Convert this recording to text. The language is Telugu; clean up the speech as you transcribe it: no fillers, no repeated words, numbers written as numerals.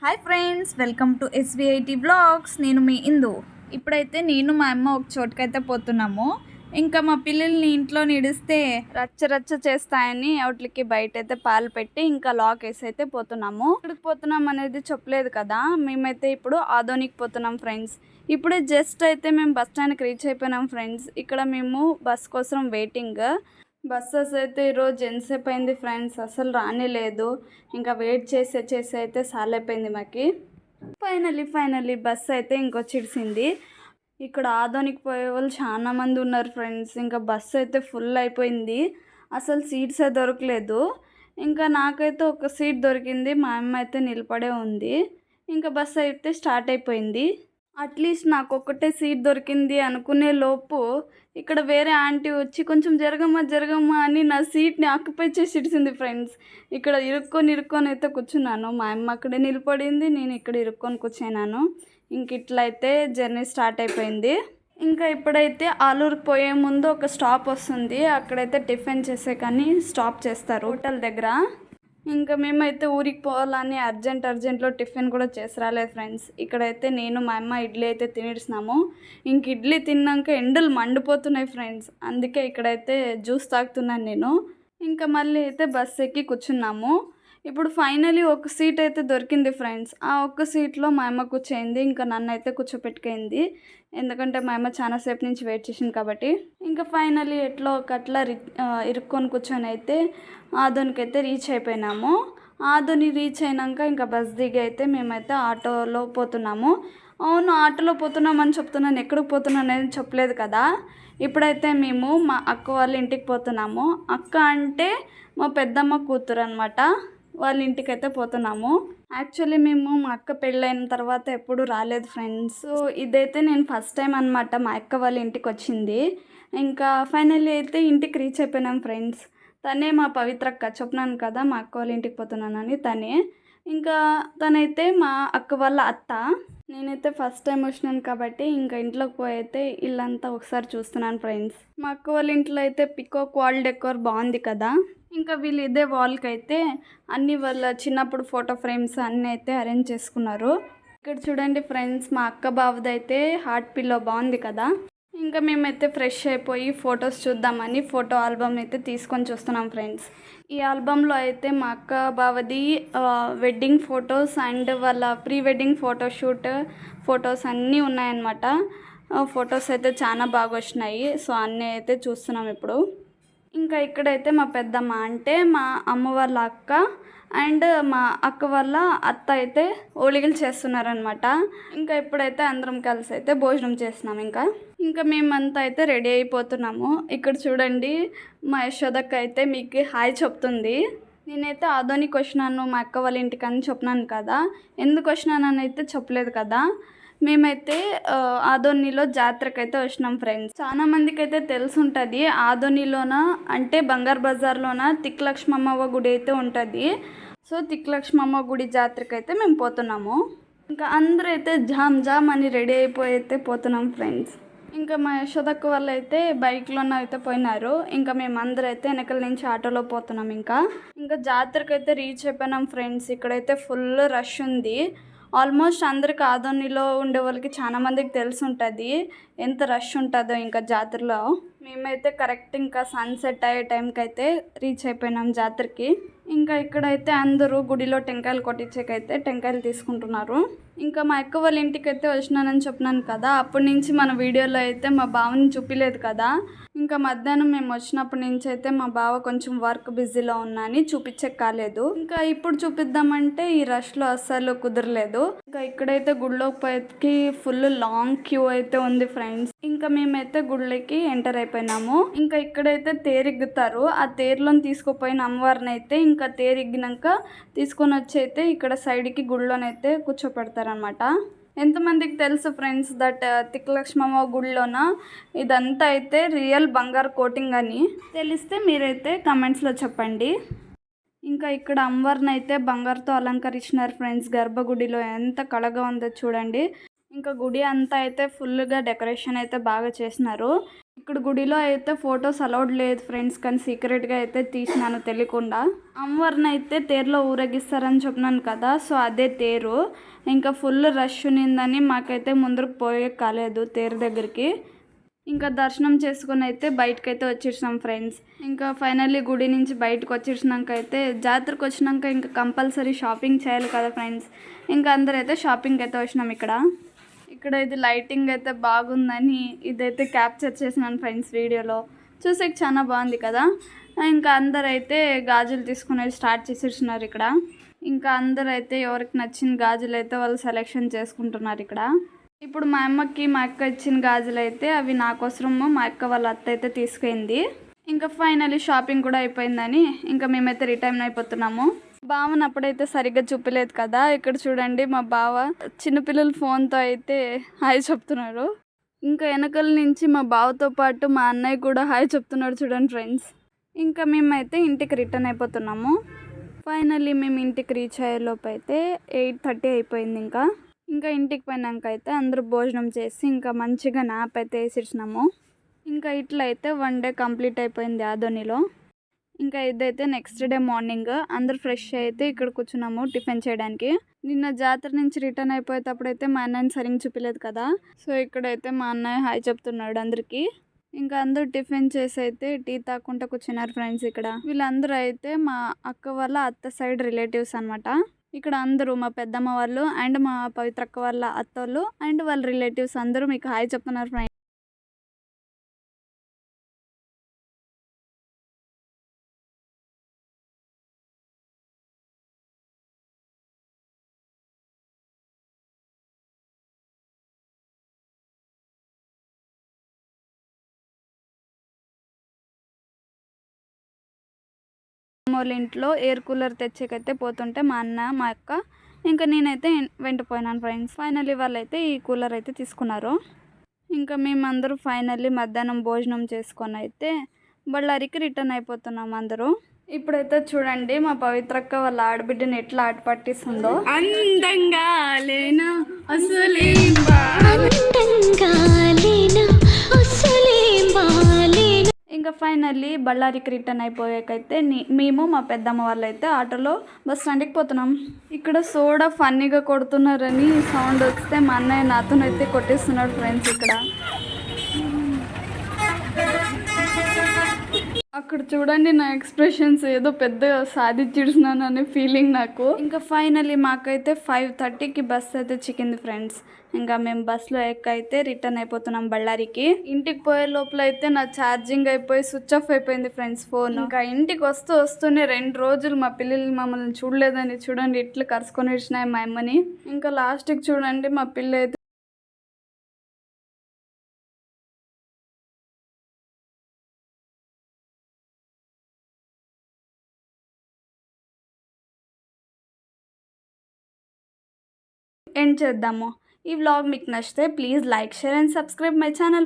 Hi friends, welcome to SVIT vlogs. నేను మీ ఇందు. ఇప్పుడైతే నేను మా అమ్మ ఒక చోటుకైతే పోతున్నాము. ఇంకా మా పిల్లల్ని ఇంట్లో నిడిస్తే రచ్చ రచ్చ చేస్తాయని వాటికి బయట అయితే పాలు పెట్టి ఇంకా లాక్ వేసి అయితే పోతున్నాము. ఇక్కడికి పోతున్నాం అనేది చెప్పలేదు కదా. మేమైతే ఇప్పుడు ఆదోనికి పోతున్నాం ఫ్రెండ్స్. ఇప్పుడే జస్ట్ అయితే మేము బస్ స్టాండ్కి రీచ్ అయిపోయినాం ఫ్రెండ్స్. ఇక్కడ మేము బస్ కోసం వెయిటింగ్. బస్సెస్ అయితే ఈరోజు ఎంతసేపు అయింది ఫ్రెండ్స్, అసలు రానేలేదు. ఇంకా వెయిట్ చేసి అయితే సాలైపోయింది మాకి. ఫైనల్లీ బస్సు అయితే ఇంకొచ్చిడిసింది. ఇక్కడ ఆదోనికి పోయే వాళ్ళు చాలా మంది ఉన్నారు ఫ్రెండ్స్. ఇంకా బస్సు అయితే ఫుల్ అయిపోయింది, అసలు సీట్సే దొరకలేదు. ఇంకా నాకైతే ఒక సీట్ దొరికింది, మా అమ్మ అయితే నిలబడే ఉంది. ఇంకా బస్సు అయితే స్టార్ట్ అయిపోయింది. అట్లీస్ట్ నాకు ఒక్కటే సీట్ దొరికింది అనుకునే లోపు ఇక్కడ వేరే ఆంటీ వచ్చి కొంచెం జరగమ్మా అని నా సీట్ని ఆక్యుపై చేసి ఇడిసింది ఫ్రెండ్స్. ఇక్కడ ఇరుక్కొని అయితే కూర్చున్నాను. మా అమ్మ అక్కడే నిలబడింది, నేను ఇక్కడ ఇరుక్కొని కూర్చున్నాను. ఇంక ఇట్లయితే జర్నీ స్టార్ట్ అయిపోయింది. ఇంకా ఇప్పుడైతే ఆలూరుకి పోయే ముందు ఒక స్టాప్ వస్తుంది, అక్కడైతే టిఫిన్ చేసే కానీ స్టాప్ చేస్తారు హోటల్ దగ్గర. ఇంకా మేమైతే ఊరికి పోవాలని అర్జెంట్లో టిఫిన్ కూడా చేసి రాలేదు ఫ్రెండ్స్. ఇక్కడైతే నేను మా అమ్మ ఇడ్లీ అయితే తినేసినాము. ఇంక ఇడ్లీ తిన్నాక ఎండలు మండిపోతున్నాయి ఫ్రెండ్స్, అందుకే ఇక్కడైతే జ్యూస్ తాగుతున్నాను నేను. ఇంకా మళ్ళీ అయితే బస్ ఎక్కి కూర్చున్నాము. ఇప్పుడు ఫైనలీ ఒక సీట్ అయితే దొరికింది ఫ్రెండ్స్. ఆ ఒక్క సీట్లో మా అమ్మ కూర్చోయింది, ఇంకా నన్ను అయితే కూర్చోపెట్టుకైంది. ఎందుకంటే మా అమ్మ చాలాసేపు నుంచి వెయిట్ చేసింది కాబట్టి. ఇంకా ఫైనలీ ఎట్లా ఒకట్లా ఇరుక్కొని కూర్చొని అయితే ఆదోనికి అయితే రీచ్ అయిపోయినాము. ఆదోని రీచ్ అయినాక ఇంకా బస్ దిగి అయితే మేమైతే ఆటోలో పోతున్నాము. అవును, ఆటోలో పోతున్నామని చెప్తున్నాను, ఎక్కడికి పోతున్నాను అనేది చెప్పలేదు కదా. ఇప్పుడైతే మేము మా అక్క వాళ్ళ ఇంటికి పోతున్నాము. అక్క అంటే మా పెద్దమ్మ కూతురు అనమాట. వాళ్ళ ఇంటికి అయితే పోతున్నాము. యాక్చువల్లీ మేము మా అక్క పెళ్ళైన తర్వాత ఎప్పుడు రాలేదు ఫ్రెండ్స్. సో ఇదైతే నేను ఫస్ట్ టైం అనమాట మా అక్క వాళ్ళ ఇంటికి వచ్చింది. ఇంకా ఫైనల్లీ అయితే ఇంటికి రీచ్ అయిపోయినాం ఫ్రెండ్స్. తనే మా పవిత్రక్క, చెప్పినాను కదా మా అక్క వాళ్ళ ఇంటికి పోతున్నానని, తనే. ఇంకా తనైతే మా అక్క వాళ్ళ అత్త. నేనైతే ఫస్ట్ టైం వచ్చినాను కాబట్టి ఇంకా ఇంట్లోకి పోయి అయితే ఇల్లంతా ఒకసారి చూస్తున్నాను ఫ్రెండ్స్. మా అక్క వాళ్ళ ఇంట్లో అయితే పికాక్ వాల్ డెకోర్ బాగుంది కదా. ఇంకా వీళ్ళు ఇదే వాల్కి అయితే అన్ని వాళ్ళ చిన్నప్పుడు ఫోటో ఫ్రేమ్స్ అన్నీ అయితే అరేంజ్ చేసుకున్నారు. ఇక్కడ చూడండి ఫ్రెండ్స్, మా అక్క బావది అయితే హార్ట్ పిల్లో బాగుంది కదా. ఇంకా మేమైతే ఫ్రెష్ అయిపోయి ఫొటోస్ చూద్దామని ఫోటో ఆల్బమ్ అయితే తీసుకొని చూస్తున్నాం ఫ్రెండ్స్. ఈ ఆల్బంలో అయితే మా అక్క బావది వెడ్డింగ్ ఫొటోస్ అండ్ వాళ్ళ ప్రీ వెడ్డింగ్ ఫోటోషూట్ ఫొటోస్ అన్నీ ఉన్నాయన్నమాట. ఫొటోస్ అయితే చాలా బాగా వచ్చినాయి. సో అన్నీ అయితే చూస్తున్నాం ఇప్పుడు. ఇంకా ఇక్కడైతే మా పెద్దమ్మ అంటే మా అమ్మ వాళ్ళ అక్క అండ్ మా అక్క వాళ్ళ అత్త అయితే ఓలిగలు చేస్తున్నారనమాట. ఇంకా ఇప్పుడైతే అందరం కలిసి అయితే భోజనం చేస్తున్నాం. ఇంకా మేమంతా అయితే రెడీ అయిపోతున్నాము. ఇక్కడ చూడండి, మా యశోదక్క అయితే మీకు హాయ్ చెప్తుంది. నేనైతే ఆదోనికి వచ్చినాను మా అక్క వాళ్ళ ఇంటికి అని చెప్పినాను కదా. ఎందుకు వచ్చినానని అయితే చెప్పలేదు కదా. మేమైతే ఆదోనిలో జాతరకి అయితే వచ్చినాం ఫ్రెండ్స్. చాలా మందికి అయితే తెలిసి ఉంటుంది, ఆదోనిలోన అంటే బంగారు బజార్లోన తిక్కలక్ష్మమ్మ గుడి అయితే ఉంటుంది. సో తిక్కలక్ష్మమ్మ గుడి జాతరకి అయితే మేము పోతున్నాము. ఇంకా అందరూ అయితే జామ్ అని రెడీ అయిపోయి అయితే పోతున్నాం ఫ్రెండ్స్. ఇంకా మా యశోదక్క వాళ్ళు అయితే బైక్లోనే అయితే పోయినారు. ఇంకా మేము అందరూ అయితే వెనకల నుంచి ఆటోలో పోతున్నాం. ఇంకా జాతరకి అయితే రీచ్ అయిపోయినాం ఫ్రెండ్స్. ఇక్కడైతే ఫుల్ రష్ ఉంది. ఆల్మోస్ట్ అందరికి ఆదోనిలో ఉండే వాళ్ళకి చాలా మందికి తెలిసి ఉంటుంది ఎంత రష్ ఉంటుందో ఇంకా జాతరలో. మేమైతే కరెక్ట్ ఇంకా సన్సెట్ అయ్యే టైంకి అయితే రీచ్ అయిపోయినాం జాతరకి. ఇంకా ఇక్కడైతే అందరూ గుడిలో టెంకాయలు కొట్టించేకైతే టెంకాయలు తీసుకుంటున్నారు. ఇంకా మా అక్క వాళ్ళ ఇంటికి అయితే వచ్చినానని చెప్పినాను కదా. అప్పటి నుంచి మన వీడియోలో అయితే మా బావని చూపిలేదు కదా. ఇంకా మధ్యాహ్నం మేము వచ్చినప్పటి నుంచి అయితే మా బావ కొంచెం వర్క్ బిజీలో ఉన్నా అని చూపించక కాలేదు. ఇంకా ఇప్పుడు చూపిద్దామంటే ఈ రష్లో అస్సలు కుదరలేదు. ఇంకా ఇక్కడైతే గుడిలోకి పోయేకి ఫుల్ లాంగ్ క్యూ అయితే ఉంది ఫ్రెండ్స్. ఇంకా మేమైతే గుడిలోకి ఎంటర్ అయిపోయినాము. ఇంకా ఇక్కడైతే తేరెగ్గుతారు. ఆ తేరులోని తీసుకుపోయిన అమ్మవారిని అయితే ఇంకా తేరెగ్గినాక తీసుకొని వచ్చి అయితే ఇక్కడ సైడ్కి గుడిలోనైతే కూర్చోపెడతారనమాట. ఎంతమందికి తెలుసు ఫ్రెండ్స్ దట్ తిక్కలక్ష్మమ్మ గుడిలోన ఇదంతా అయితే రియల్ బంగారు కోటింగ్ అని తెలిస్తే మీరైతే కమెంట్స్లో చెప్పండి. ఇంకా ఇక్కడ అమ్మవారిని అయితే బంగారుతో అలంకరించినారు ఫ్రెండ్స్. గర్భగుడిలో ఎంత కళగా ఉందో చూడండి. ఇంకా గుడి అంతా అయితే ఫుల్గా డెకరేషన్ అయితే బాగా చేసినారు. ఇక్కడ గుడిలో అయితే ఫొటోస్ అలౌడ్ లేదు ఫ్రెండ్స్, కానీ సీక్రెట్గా అయితే తీసినాను తెలియకుండా. అమ్మవారిని అయితే తేరులో ఊరేగిస్తారని చెప్పినాను కదా, సో అదే తేరు. ఇంకా ఫుల్ రష్ ఉన్నిందని మాకైతే ముందరకు పోయే కాలేదు తేరు దగ్గరికి. ఇంకా దర్శనం చేసుకుని అయితే బయటకు అయితే వచ్చేసినాం ఫ్రెండ్స్. ఇంకా ఫైనల్లీ గుడి నుంచి బయటకు వచ్చేసినాక అయితే జాతరకు వచ్చినాక ఇంకా కంపల్సరీ షాపింగ్ చేయాలి కదా ఫ్రెండ్స్. ఇంకా అందరైతే షాపింగ్ అయితే వచ్చినాం. ఇక్కడ ఇది లైటింగ్ అయితే బాగుందని ఇదైతే క్యాప్చర్ చేసినాను ఫ్రెండ్స్ వీడియోలో. చూసే చాలా బాగుంది కదా. ఇంకా అందరైతే గాజులు తీసుకునేది స్టార్ట్ చేసేసినారు ఇక్కడ. ఇంకా అందరైతే ఎవరికి నచ్చిన గాజులు అయితే వాళ్ళు సెలెక్షన్ చేసుకుంటున్నారు ఇక్కడ. ఇప్పుడు మా అమ్మకి మా అక్క ఇచ్చిన గాజులు అయితే అవి నా కోసము మా అక్క వాళ్ళ అత్త అయితే తీసుకెళ్ళింది. ఇంకా ఫైనల్లీ షాపింగ్ కూడా అయిపోయిందని ఇంకా మేమైతే రిటర్న్ అయిపోతున్నాము. బావని అప్పుడైతే సరిగ్గా చూపలేదు కదా. ఇక్కడ చూడండి మా బావ చిన్నపిల్లల ఫోన్తో అయితే హాయ్ చెప్తున్నారు. ఇంకా వెనకల నుంచి మా బావతో పాటు మా అన్నయ్య కూడా హాయ్ చెప్తున్నాడు చూడండి ఫ్రెండ్స్. ఇంకా మేమైతే ఇంటికి రిటర్న్ అయిపోతున్నాము. ఫైనల్లీ మేము ఇంటికి రీచ్ అయ్యేలోపు అయితే 8:30 అయిపోయింది. ఇంకా ఇంటికి పోయినాక అయితే అందరూ భోజనం చేసి ఇంకా మంచిగా నాప్ అయితే వేసేసినాము. ఇంకా ఇట్లా అయితే 1 డే కంప్లీట్ అయిపోయింది ఆదోనిలో. ఇంకా ఇదైతే నెక్స్ట్ డే మార్నింగ్ అందరు ఫ్రెష్ అయితే ఇక్కడ కూర్చున్నాము టిఫిన్ చేయడానికి. నిన్న జాతర నుంచి రిటర్న్ అయిపోయేటప్పుడు అయితే మా అన్నయ్యని సరిగ్గా చూపలేదు కదా, సో ఇక్కడైతే మా అన్నయ్య హాయ్ చెప్తున్నాడు అందరికీ. ఇంకా అందరూ టిఫిన్ చేసి అయితే టీ తాకుంటూ కూర్చున్నారు ఫ్రెండ్స్. ఇక్కడ వీళ్ళందరూ అయితే మా అక్క వాళ్ళ అత్త సైడ్ రిలేటివ్స్ అనమాట. ఇక్కడ అందరూ మా పెద్దమ్మ వాళ్ళు అండ్ మా పవిత్రక్క వాళ్ళ అత్తోళ్ళు అండ్ వాళ్ళ రిలేటివ్స్ అందరూ మీకు హాయ్ చెప్తున్నారు ఫ్రెండ్స్. వాళ్ళ ఇంట్లో ఎయిర్ కూలర్ తెచ్చేకైతే పోతుంటే మా అన్న మా అక్క ఇంకా నేనైతే వెంటపోయినాను ఫ్రెండ్స్. ఫైనల్లీ వాళ్ళైతే ఈ కూలర్ అయితే తీసుకున్నారు. ఇంకా మేమందరూ ఫైనల్లీ మధ్యాహ్నం భోజనం చేసుకొని అయితే బళ్ళారికి రిటర్న్ అయిపోతున్నాం అందరూ. ఇప్పుడైతే చూడండి మా పవిత్రక్క వాళ్ళ ఆడబిడ్డని ఎట్లా ఆట పట్టిస్తుందో. అందంగా లేనా ఇంకా ఫైనల్లీ బళ్ళారికి రిటర్న్ అయిపోయాకైతే మేము మా పెద్దమ్మ వాళ్ళు అయితే ఆటోలో బస్ స్టాండ్కి పోతున్నాం. ఇక్కడ సోడా ఫన్నీగా కొడుతున్నారని సౌండ్ వస్తే మా అన్నయ్య నాతోనైతే కొట్టేస్తున్నాడు ఫ్రెండ్స్. అక్కడ చూడండి నా ఎక్స్ప్రెషన్స్ ఏదో పెద్దగా సాధించిడుస్తున్నాను అనే ఫీలింగ్ నాకు. ఇంకా ఫైనల్లీ మాకైతే 5:30కి బస్ అయితే చిక్కింది ఫ్రెండ్స్. ఇంకా మేము బస్సులో ఎక్కైతే రిటర్న్ అయిపోతున్నాం బళ్ళారికి. ఇంటికి పోయే లోపల అయితే నా ఛార్జింగ్ అయిపోయి స్విచ్ ఆఫ్ అయిపోయింది ఫ్రెండ్స్ ఫోన్. ఇంకా ఇంటికి వస్తూనే 2 రోజులు మా పిల్లలు మమ్మల్ని చూడలేదని చూడండి ఇట్లా కరుసుకొని ఇచ్చినాయి మా అమ్మని. ఇంకా లాస్ట్కి చూడండి మా పిల్ల అయితే ఎండ్ చేద్దాము. ఈ వ్లాగ్ మీకు నచ్చితే please like, share and subscribe my channel.